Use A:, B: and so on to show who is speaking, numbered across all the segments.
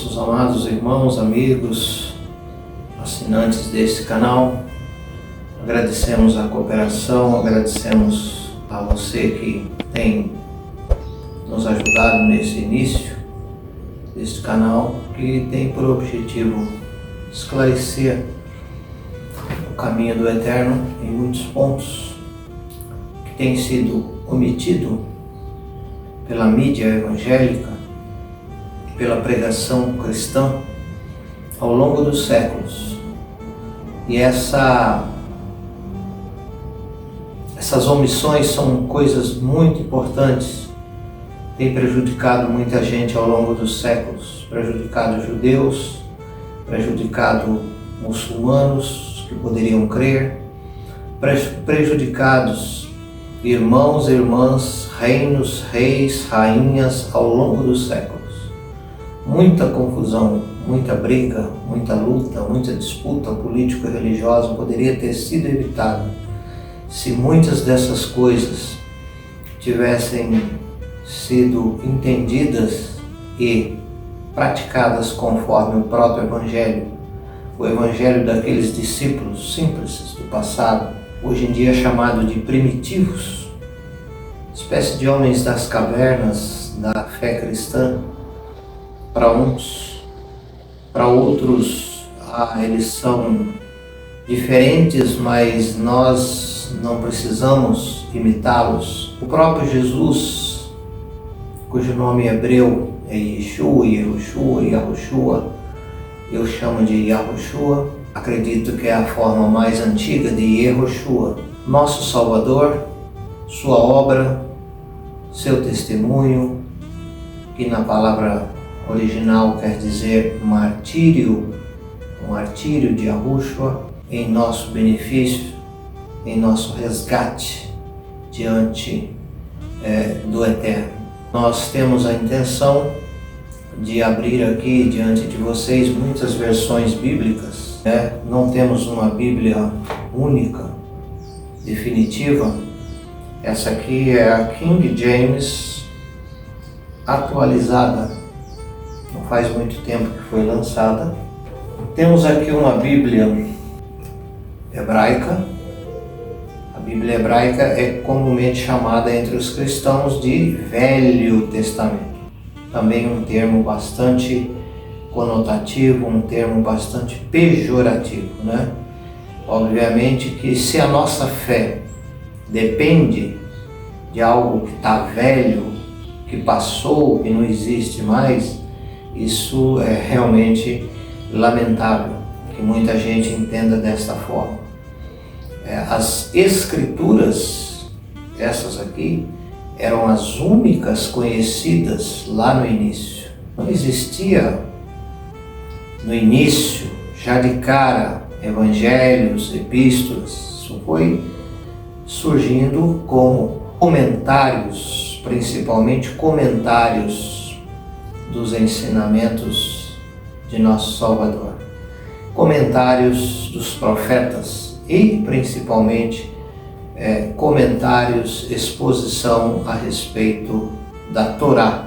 A: nossos amados irmãos, amigos, assinantes desse canal. Agradecemos a cooperação, agradecemos a você que tem nos ajudado nesse início deste canal, que tem por objetivo esclarecer o caminho do Eterno em muitos pontos que tem sido omitido pela mídia evangélica, pela pregação cristã ao longo dos séculos. E essas omissões são coisas muito importantes, tem prejudicado muita gente ao longo dos séculos, prejudicado judeus, prejudicado muçulmanos que poderiam crer, prejudicados irmãos e irmãs, reinos, reis, rainhas ao longo dos séculos. Muita confusão, muita briga, muita luta, muita disputa político-religiosa poderia ter sido evitada se muitas dessas coisas tivessem sido entendidas e praticadas conforme o próprio Evangelho, o Evangelho daqueles discípulos simples do passado, hoje em dia chamado de primitivos, espécie de homens das cavernas da fé cristã. Para uns, para outros, eles são diferentes, mas nós não precisamos imitá-los. O próprio Jesus, cujo nome hebreu é Yeshua, Yahushua, eu chamo de Yahushua, acredito que é a forma mais antiga de Yehoshua, nosso Salvador, sua obra, seu testemunho, que na palavra original quer dizer martírio, o martírio de Yahushua, em nosso benefício, em nosso resgate diante do Eterno. Nós temos a intenção de abrir aqui diante de vocês muitas versões bíblicas, Não temos uma Bíblia única, definitiva. Essa aqui é a King James atualizada. Não faz muito tempo que foi lançada. Temos aqui uma Bíblia hebraica. A Bíblia hebraica é comumente chamada entre os cristãos de Velho Testamento. Também um termo bastante conotativo, um termo bastante pejorativo, Obviamente que se a nossa fé depende de algo que está velho, que passou, que não existe mais, isso é realmente lamentável que muita gente entenda desta forma. As escrituras, essas aqui, eram as únicas conhecidas lá no início. Não existia no início, já de cara, evangelhos, epístolas. Isso foi surgindo como comentários, principalmente comentários dos ensinamentos de nosso Salvador, comentários dos profetas e principalmente comentários, exposição a respeito da Torá,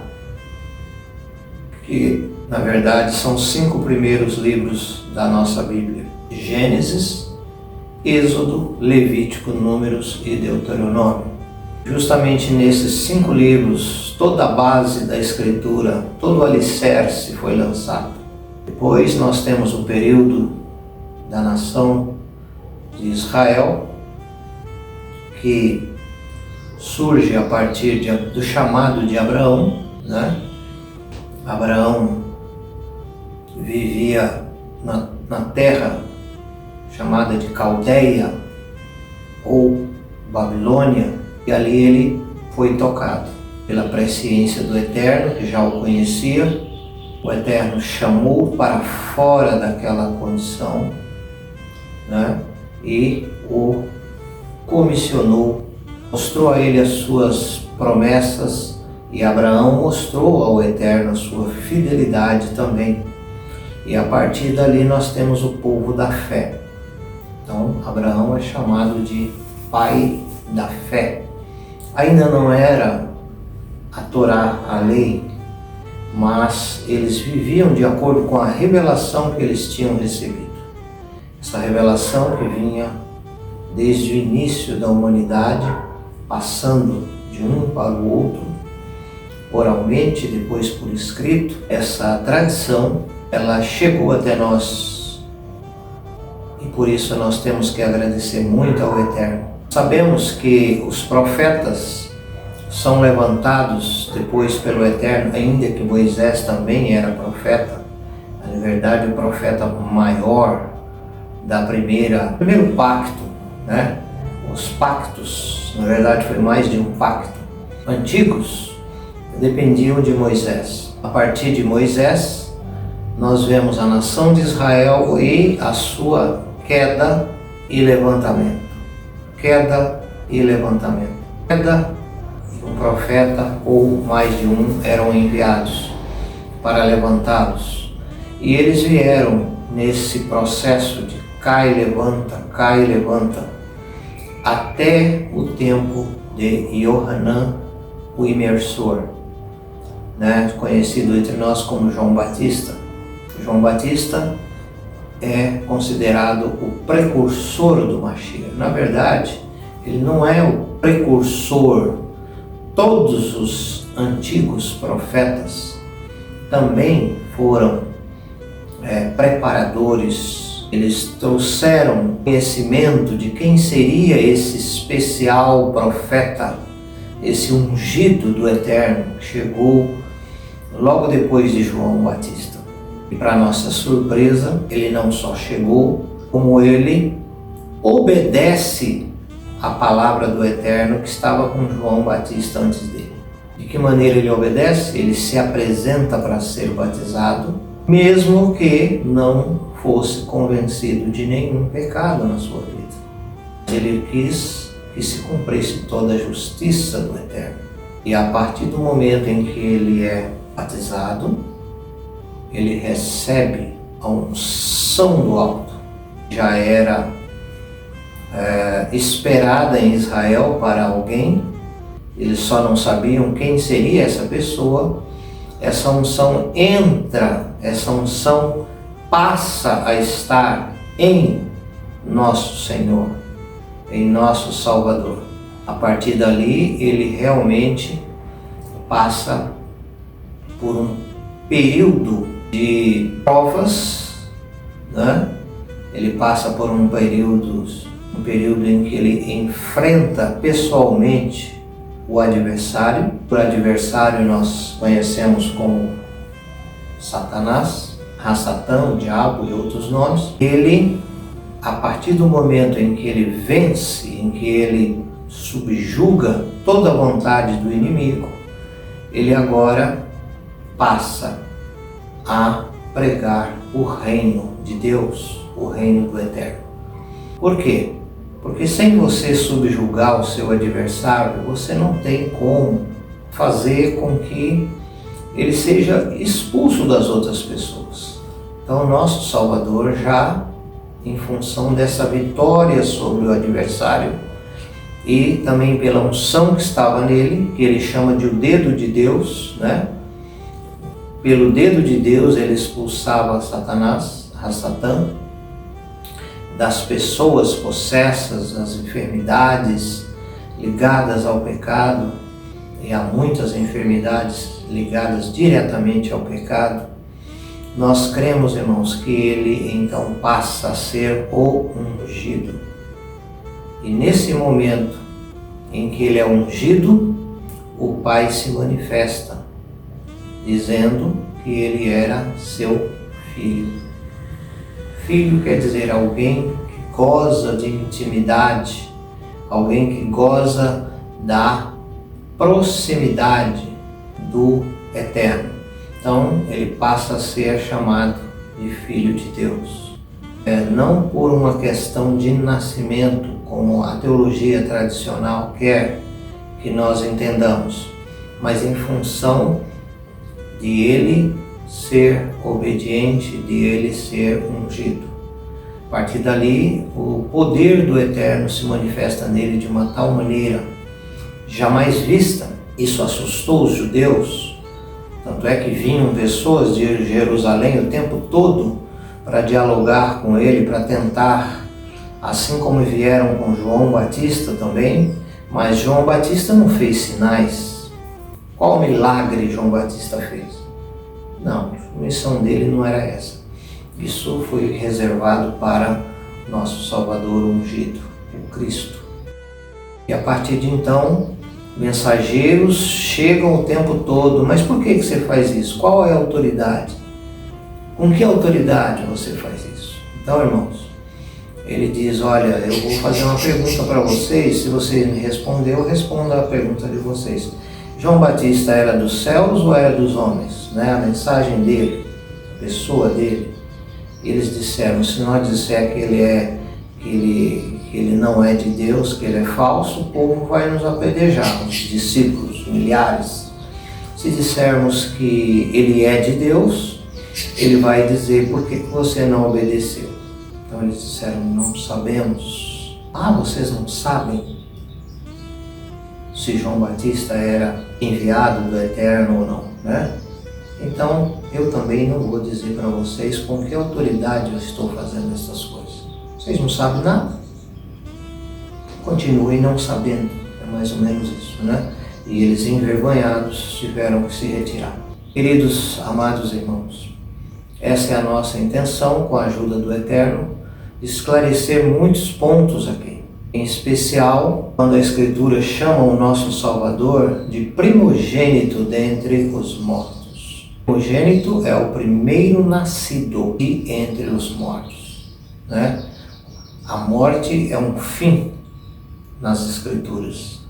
A: que na verdade são 5 primeiros livros da nossa Bíblia: Gênesis, Êxodo, Levítico, Números e Deuteronômio. Justamente nesses 5 livros, toda a base da Escritura, todo o alicerce foi lançado. Depois nós temos o período da nação de Israel, que surge a partir do chamado de Abraão, Abraão vivia na terra chamada de Caldeia ou Babilônia, e ali ele foi tocado pela presciência do Eterno, que já o conhecia. O Eterno chamou para fora daquela condição, e o comissionou, mostrou a ele as suas promessas, e Abraão mostrou ao Eterno a sua fidelidade também. E a partir dali nós temos o povo da fé. Então Abraão é chamado de pai da fé. Ainda não era a Torá, a lei, mas eles viviam de acordo com a revelação que eles tinham recebido. Essa revelação que vinha desde o início da humanidade, passando de um para o outro, oralmente, depois por escrito. Essa tradição, ela chegou até nós e por isso nós temos que agradecer muito ao Eterno. Sabemos que os profetas são levantados depois pelo Eterno, ainda que Moisés também era profeta. Na verdade, o profeta maior da primeiro pacto, né? Os pactos, na verdade foi mais de um pacto, antigos, dependiam de Moisés. A partir de Moisés, nós vemos a nação de Israel e a sua queda e levantamento. Queda e levantamento. Queda, um profeta ou mais de um eram enviados para levantá-los. E eles vieram nesse processo de cai e levanta, até o tempo de Yohanan, o imersor, né? Conhecido entre nós como João Batista. João Batista é considerado o precursor do Mashiach. Na verdade, ele não é o precursor. Todos os antigos profetas também foram preparadores. Eles trouxeram conhecimento de quem seria esse especial profeta, esse ungido do Eterno, que chegou logo depois de João Batista. E para nossa surpresa, ele não só chegou, como ele obedece a palavra do Eterno que estava com João Batista antes dele. De que maneira ele obedece? Ele se apresenta para ser batizado, mesmo que não fosse convencido de nenhum pecado na sua vida. Ele quis que se cumprisse toda a justiça do Eterno. E a partir do momento em que ele é batizado, ele recebe a unção do alto. Já era esperada em Israel para alguém, eles só não sabiam quem seria essa pessoa. Essa unção entra, essa unção passa a estar em nosso Senhor, em nosso Salvador. A partir dali, ele realmente passa por um período de provas, né? Ele passa por um período em que ele enfrenta pessoalmente o adversário. O adversário nós conhecemos como Satanás, Satã, o diabo e outros nomes. Ele, a partir do momento em que ele vence, em que ele subjuga toda a vontade do inimigo, ele agora passa a pregar o reino de Deus, o reino do Eterno. Por quê? Porque sem você subjugar o seu adversário, você não tem como fazer com que ele seja expulso das outras pessoas. Então, o nosso Salvador, já em função dessa vitória sobre o adversário e também pela unção que estava nele, que ele chama de o dedo de Deus, né? Pelo dedo de Deus ele expulsava Satanás, Satã, das pessoas possessas, das enfermidades ligadas ao pecado, e há muitas enfermidades ligadas diretamente ao pecado. Nós cremos, irmãos, que ele então passa a ser o ungido. E nesse momento em que ele é ungido, o Pai se manifesta, dizendo que ele era seu filho. Filho quer dizer alguém que goza de intimidade, alguém que goza da proximidade do Eterno. Então ele passa a ser chamado de Filho de Deus. Não por uma questão de nascimento, como a teologia tradicional quer que nós entendamos, mas em função de ele ser obediente, de ele ser ungido. A partir dali, o poder do Eterno se manifesta nele de uma tal maneira jamais vista. Isso assustou os judeus. Tanto é que vinham pessoas de Jerusalém o tempo todo para dialogar com ele, para tentar, assim como vieram com João Batista também, mas João Batista não fez sinais. Qual milagre João Batista fez? Não, a missão dele não era essa. Isso foi reservado para nosso Salvador ungido, o Cristo. E a partir de então, mensageiros chegam o tempo todo. Mas por que você faz isso? Qual é a autoridade? Com que autoridade você faz isso? Então, irmãos, ele diz, olha, eu vou fazer uma pergunta para vocês, se vocês me responderem, eu respondo a pergunta de vocês. João Batista era dos céus ou era dos homens? Né? A mensagem dele, a pessoa dele. Eles disseram, se nós disser que ele não é de Deus, que ele é falso, o povo vai nos apedrejar, os discípulos, milhares. Se dissermos que ele é de Deus, ele vai dizer, por que você não obedeceu? Então eles disseram, não sabemos. Ah, vocês não sabem se João Batista era enviado do Eterno ou não, né? Então, eu também não vou dizer para vocês com que autoridade eu estou fazendo essas coisas. Vocês não sabem nada? Continuem não sabendo. É mais ou menos isso, né? E eles, envergonhados, tiveram que se retirar. Queridos, amados irmãos, essa é a nossa intenção, com a ajuda do Eterno, esclarecer muitos pontos aqui. Em especial, quando a Escritura chama o nosso Salvador de primogênito dentre os mortos. Primogênito é o primeiro nascido entre os mortos, né? A morte é um fim nas Escrituras.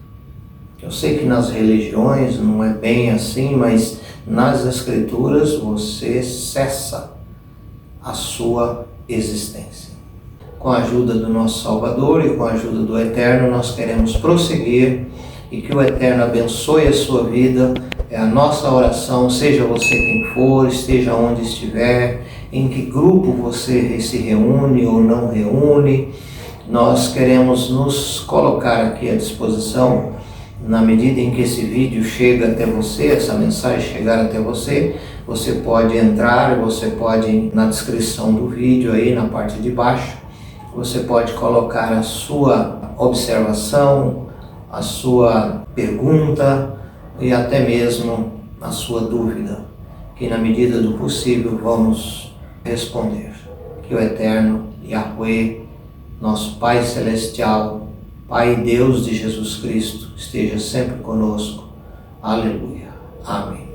A: Eu sei que nas religiões não é bem assim, mas nas Escrituras você cessa a sua existência. Com a ajuda do nosso Salvador e com a ajuda do Eterno, nós queremos prosseguir e que o Eterno abençoe a sua vida. É a nossa oração, seja você quem for, esteja onde estiver, em que grupo você se reúne ou não reúne, nós queremos nos colocar aqui à disposição, na medida em que esse vídeo chega até você, essa mensagem chegar até você, você pode entrar, você pode, na descrição do vídeo aí, na parte de baixo, você pode colocar a sua observação, a sua pergunta, e até mesmo a sua dúvida, que na medida do possível vamos responder. Que o Eterno, Yahweh, nosso Pai Celestial, Pai e Deus de Jesus Cristo, esteja sempre conosco. Aleluia. Amém.